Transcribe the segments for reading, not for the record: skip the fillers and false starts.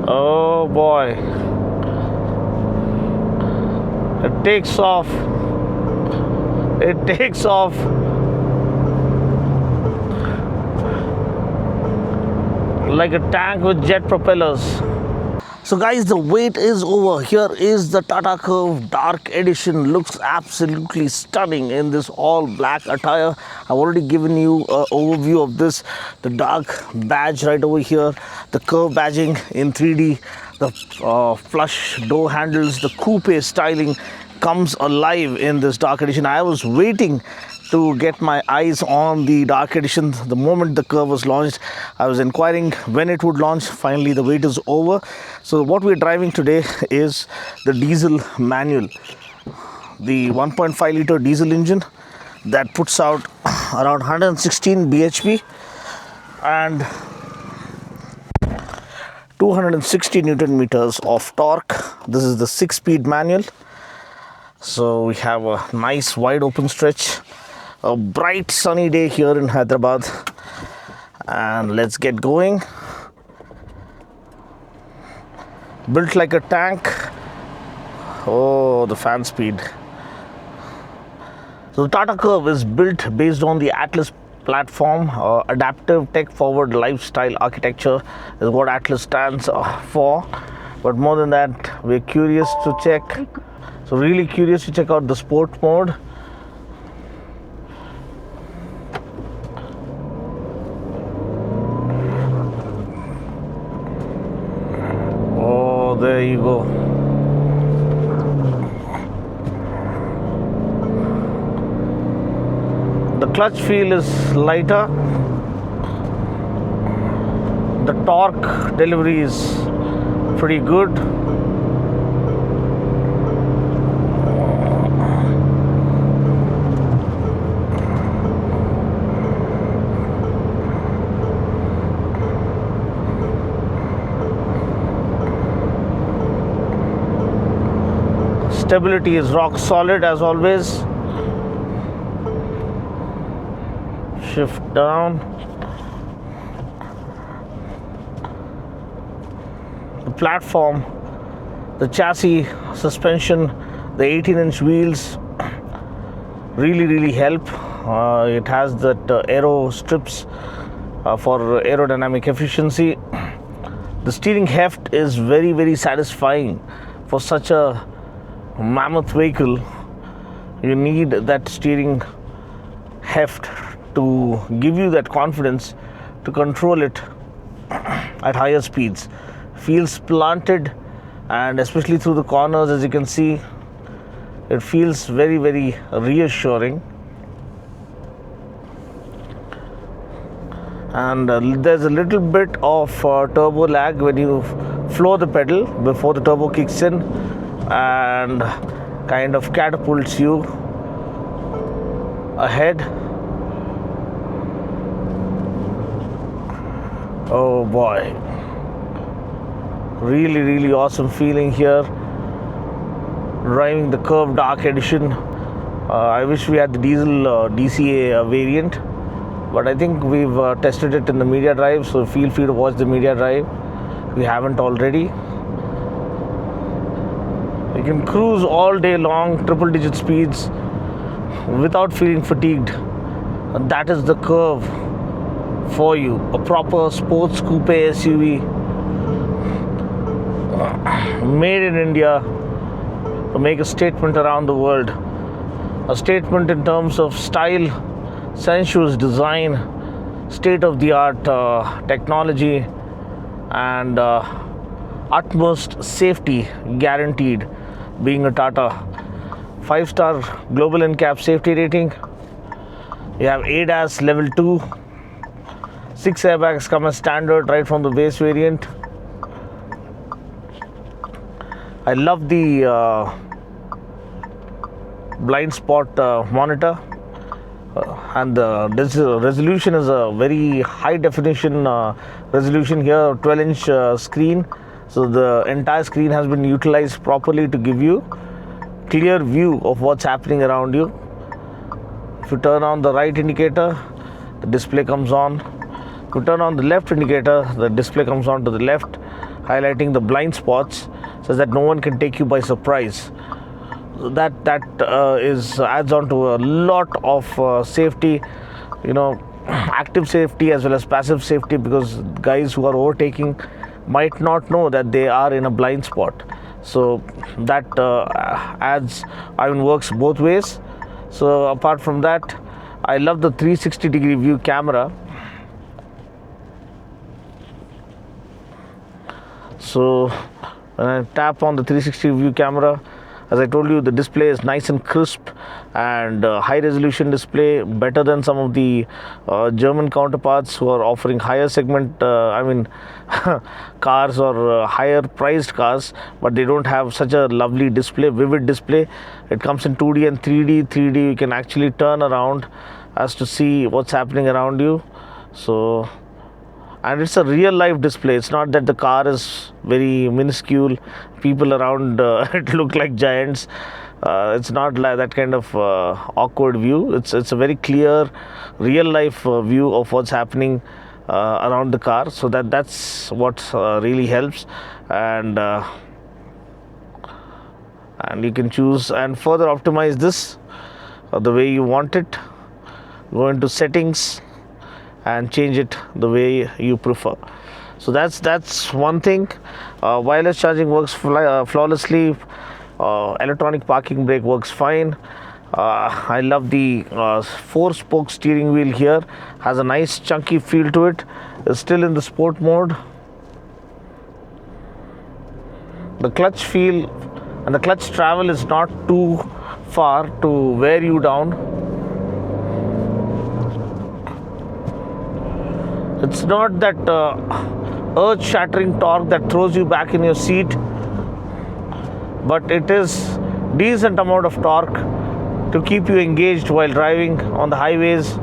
Oh boy, it takes off. It takes off. Like a tank with jet propellers. So guys, the wait is over. Here is the Tata Curvv Dark Edition. Looks absolutely stunning in this all black attire. I've already given you an overview of this. The dark badge right over here, the curve badging in 3D, the flush door handles, the coupe styling comes alive in this Dark Edition. I was waiting to get my eyes on the Dark Edition the moment the Curvv was launched. I was inquiring when it would launch. Finally, the wait is over. So what we're driving today is the diesel manual, the 1.5 liter diesel engine that puts out around 116 bhp and 260 newton meters of torque. This is the 6-speed manual. So we have a nice wide open stretch, a bright sunny day here in Hyderabad, and let's get going. Built like a tank. Oh, the fan speed. So the Tata Curvv is built based on the Atlas platform. Adaptive, tech-forward lifestyle architecture is what Atlas stands for. But more than that, we're curious to check. So really curious to check out the sport mode. Oh, there you go. The clutch feel is lighter. The torque delivery is pretty good. Stability is rock solid as always. Shift down. The platform, the chassis, suspension, the 18-inch wheels really help. It has that aero strips for aerodynamic efficiency. The steering heft is very satisfying for such a mammoth vehicle. You need that steering heft to give you that confidence to control it at higher speeds. Feels planted, and especially through the corners, as you can see, it feels very reassuring. And there's a little bit of turbo lag when you floor the pedal before the turbo kicks in and kind of catapults you ahead. Oh boy, really awesome feeling here driving the Curvv Dark Edition. I wish we had the diesel DCA variant, but I think we've tested it in the media drive, so feel free to watch the media drive if you haven't already. You can cruise all day long, triple digit speeds without feeling fatigued. And that is the Curvv for you. A proper sports coupe SUV made in India to make a statement around the world. A statement in terms of style, sensuous design, state-of-the-art technology, and utmost safety guaranteed, being a Tata. 5-star global NCAP safety rating. You have ADAS level 2. 6 airbags come as standard right from the base variant. I love the blind spot monitor, and the resolution is a very high definition resolution here, 12-inch screen. So the entire screen has been utilized properly to give you clear view of what's happening around you. If you turn on the right indicator, the display comes on. You turn on the left indicator, the display comes on to the left, highlighting the blind spots so that no one can take you by surprise. That adds on to a lot of safety, active safety as well as passive safety, because guys who are overtaking might not know that they are in a blind spot. So that works both ways. So apart from that, I love the 360-degree view camera. So when I tap on the 360 view camera, as I told you, the display is nice and crisp and high resolution display, better than some of the German counterparts who are offering higher segment cars or higher priced cars, but they don't have such a lovely display, vivid display. It comes in 2D and 3D. 3D you can actually turn around as to see what's happening around you. So, and it's a real life display. It's not that the car is very minuscule, people around it look like giants. It's not like that kind of awkward view. It's a very clear real life view of what's happening around the car. So that's what really helps. And you can choose and further optimize this the way you want it. Go into settings and change it the way you prefer. So that's one thing. Wireless charging works flawlessly. Electronic parking brake works fine. I love the 4-spoke steering wheel here. Has a nice chunky feel to it. It's still in the sport mode. The clutch feel and the clutch travel is not too far to wear you down. It's not that earth-shattering torque that throws you back in your seat, but it is decent amount of torque to keep you engaged while driving on the highways.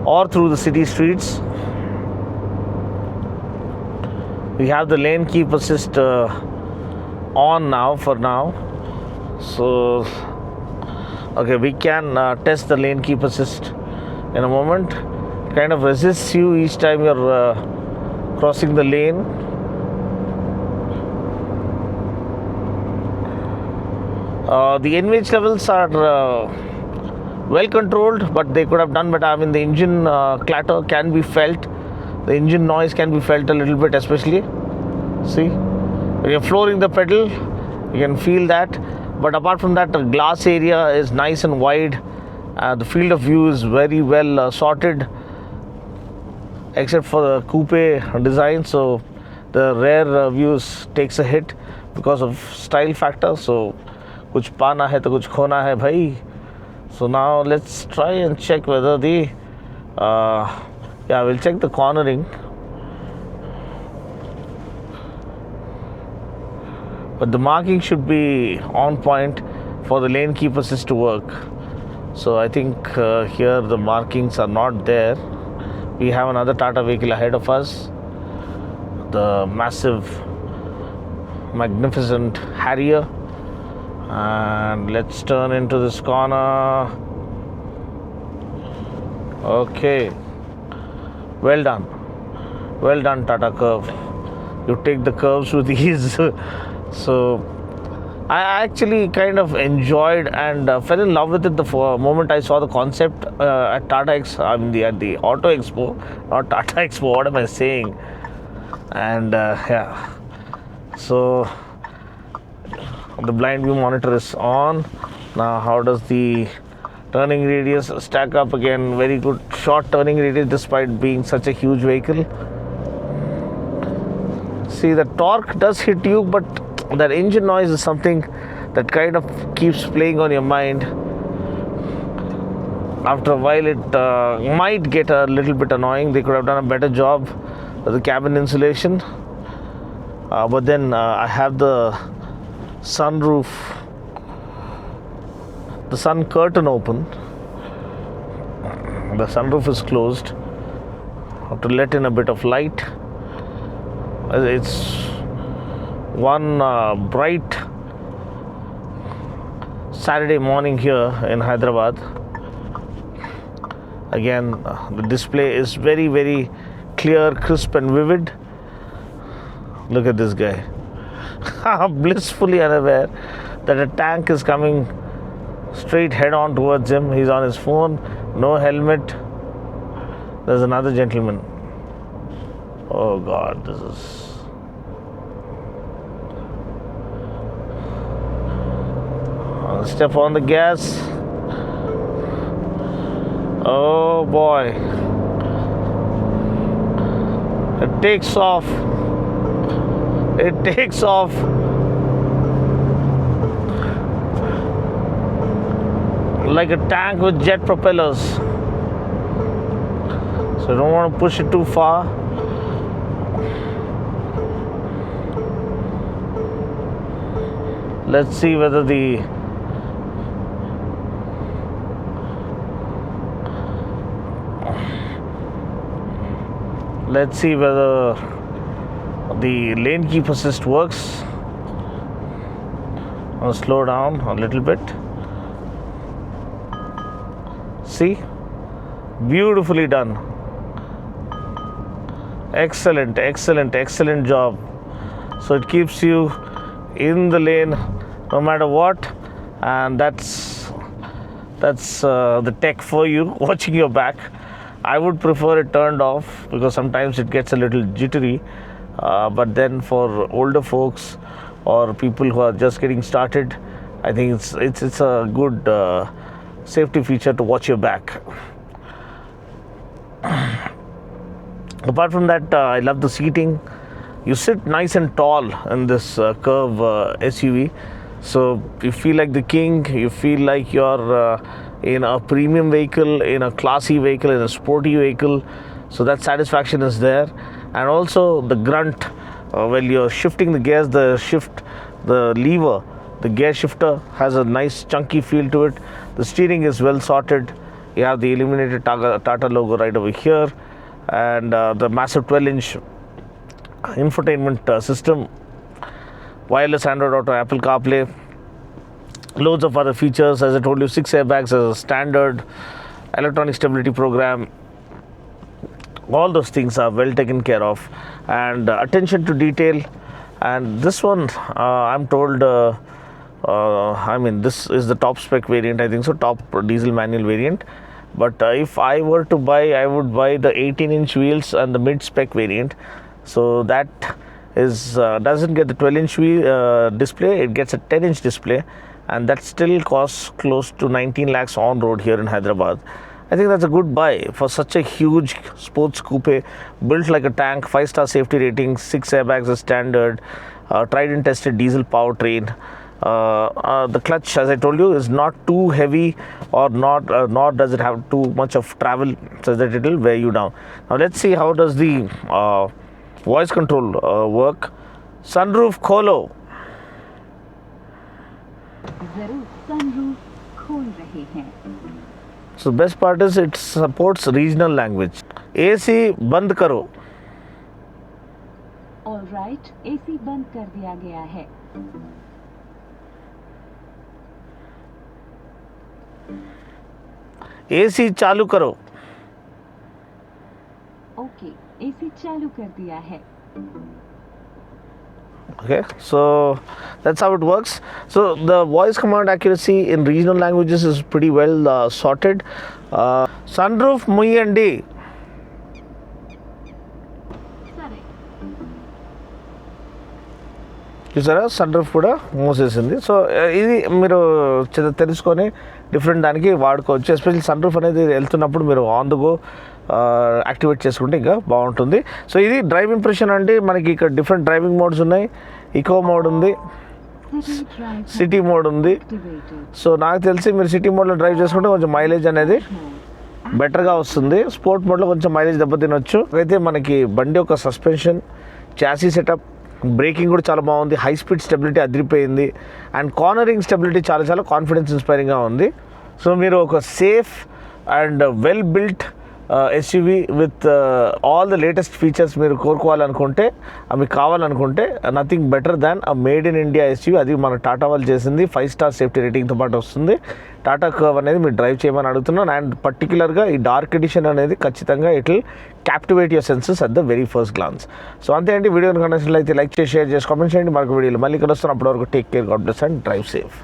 Or through the city streets. We have the lane keep assist on now for now. So okay, we can test the lane keep assist in a moment. It kind of resists you each time you're crossing the lane. The NVH levels are well controlled, but they could have done better. I mean, the engine clatter can be felt. The engine noise can be felt a little bit, especially. See, when you're flooring the pedal, you can feel that. But apart from that, the glass area is nice and wide. The field of view is very well sorted, except for the coupe design. So the rear views takes a hit because of style factor. So kuch paana hai to kuch khona hai bhai. So now let's try and check whether the we'll check the cornering. But the marking should be on point for the lane keep assist to work. So I think here the markings are not there. We have another Tata vehicle ahead of us. The massive, magnificent Harrier. And let's turn into this corner. Okay. Well done. Well done, Tata Curvv. You take the curves with ease. So I actually kind of enjoyed and fell in love with it the moment I saw the concept at Tata at the Auto Expo, not Tata Expo. What am I saying? And so the blind view monitor is on. Now, how does the turning radius stack up? Again, very good short turning radius despite being such a huge vehicle. See, the torque does hit you, but that engine noise is something that kind of keeps playing on your mind. After a while, it might get a little bit annoying. They could have done a better job of the cabin insulation. But then I have the sunroof, the sun curtain open. The sunroof is closed to let in a bit of light. It's one bright Saturday morning here in Hyderabad. Again, the display is very, very clear, crisp and vivid. Look at this guy. Blissfully unaware that a tank is coming straight head on towards him. He's on his phone, no helmet. There's another gentleman. Oh God, this is... Step on the gas. Oh boy. It takes off. It takes off. Like a tank with jet propellers. So I don't want to push it too far. Let's see whether the lane keep assist works. I'll slow down a little bit. See? Beautifully done. Excellent, excellent, excellent job. So it keeps you in the lane no matter what, and that's the tech for you, watching your back. I would prefer it turned off because sometimes it gets a little jittery, but then for older folks or people who are just getting started, I think it's a good safety feature to watch your back. Apart from that, I love the seating. You sit nice and tall in this Curvv SUV, so you feel like the king. You feel like you're in a premium vehicle, in a classy vehicle, in a sporty vehicle. So that satisfaction is there. And also the grunt, when you're shifting the gears, the lever, the gear shifter has a nice chunky feel to it. The steering is well sorted. You have the illuminated Tata logo right over here, and the massive 12-inch infotainment system, wireless Android Auto, Apple CarPlay, loads of other features. As I told you, 6 airbags as a standard, electronic stability program. All those things are well taken care of, and attention to detail. And this one, I'm told, this is the top spec variant, I think so, top diesel manual variant. But if I were to buy, I would buy the 18-inch wheels and the mid-spec variant. So that is doesn't get the 12-inch display, it gets a 10-inch display, and that still costs close to 19 lakhs on road here in Hyderabad. I think that's a good buy for such a huge sports coupe, built like a tank, 5-star safety rating, 6 airbags as standard, tried and tested diesel powertrain. The clutch, as I told you, is not too heavy, or nor does it have too much of travel, so that it will wear you down. Now let's see how does the voice control work. Sunroof kholo. So best part is it supports regional language. AC बंद करो. All right, AC बंद कर दिया गया है. AC चालू करो. Okay, AC चालू कर दिया है. Okay, so that's how it works. So the voice command accuracy in regional languages is pretty well sorted. Sunroof muyandi. చూసారా, సన్ రూఫ్ కూడా మూసేసింది. సో ఇది మీరు తెలుసుకొని డిఫరెంట్ దానికి వాడుకోవచ్చు. ఎస్పెషల్లీ సన్ రూఫ్ అనేది వెళ్తున్నప్పుడు మీరు ఆన్ ద గో యాక్టివేట్ చేసుకుంటే ఇంకా బాగుంటుంది. సో ఇది డ్రైవ్ ఇంప్రెషన్ అంటే మనకి ఇక్కడ డిఫరెంట్ డ్రైవింగ్ మోడ్స్ ఉన్నాయి. ఈకో మోడ్ ఉంది, సిటీ మోడ్ ఉంది. సో నాకు తెలిసి మీరు సిటీ మోడ్లో డ్రైవ్ చేసుకుంటే కొంచెం మైలేజ్ అనేది బెటర్గా వస్తుంది. స్పోర్ట్ మోడ్లో కొంచెం మైలేజ్ దెబ్బతినొచ్చు. అయితే మనకి బండి యొక్క సస్పెన్షన్, చాసీ సెటప్, బ్రేకింగ్ కూడా చాలా బాగుంది. హై స్పీడ్ స్టెబిలిటీ అదిరిపోయింది, అండ్ కార్నరింగ్ స్టెబిలిటీ చాలా చాలా కాన్ఫిడెన్స్ ఇన్స్పైరింగ్గా ఉంది. సో మీరు ఒక safe and well built SUV with all the latest features మీరు కోరుకోవాలనుకుంటే, మీకు కావాలనుకుంటే, nothing better than a made in India SUV. అది మన టాటా వాళ్ళు చేసింది, 5 స్టార్ సేఫ్టీ రేటింగ్తో పాటు వస్తుంది. టాటా కర్వ్ అనేది మీరు డ్రైవ్ చేయమని అడుగుతున్నాను. అండ్ పర్టికులర్గా ఈ డార్క్ ఎడిషన్ అనేది ఖచ్చితంగా it will captivate your senses at the very first glance. So అంతే అండి. వీడియోని కనెక్షన్ అయితే లైక్ చేసి, షేర్ చేసి, కామెంట్ చేయండి. మరొక వీడియోలో మళ్ళీ కలుస్తున్నాం. అప్పటి వరకు take care, God bless and drive safe.